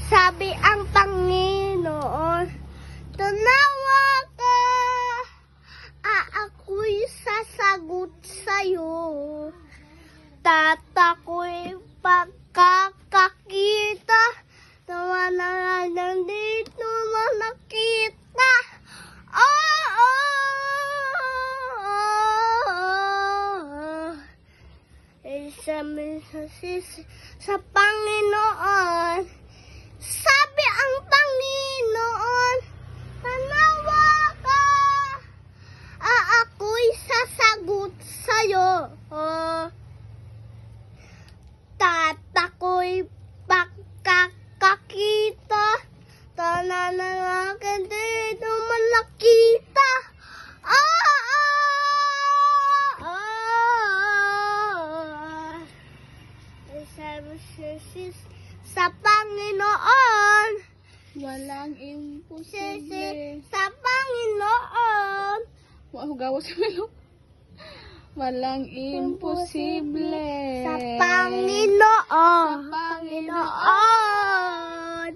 Sabi ang Panginoon, tunawa ka, ako'y sasagot sa'yo. Tatako'y pagkakakita, tawa na lang dito mo nakita. Sa Panginoon, sabi ang Panginoon, tanawa ka, ako'y sasagot sa'yo. Tatako'y pagkakakita, tananawagan dito malakita. Sa Panginoon, Walang imposible. sa Panginoon, Mahugawa sa melo. Walang imposible. sa Panginoon, Sa Panginoon.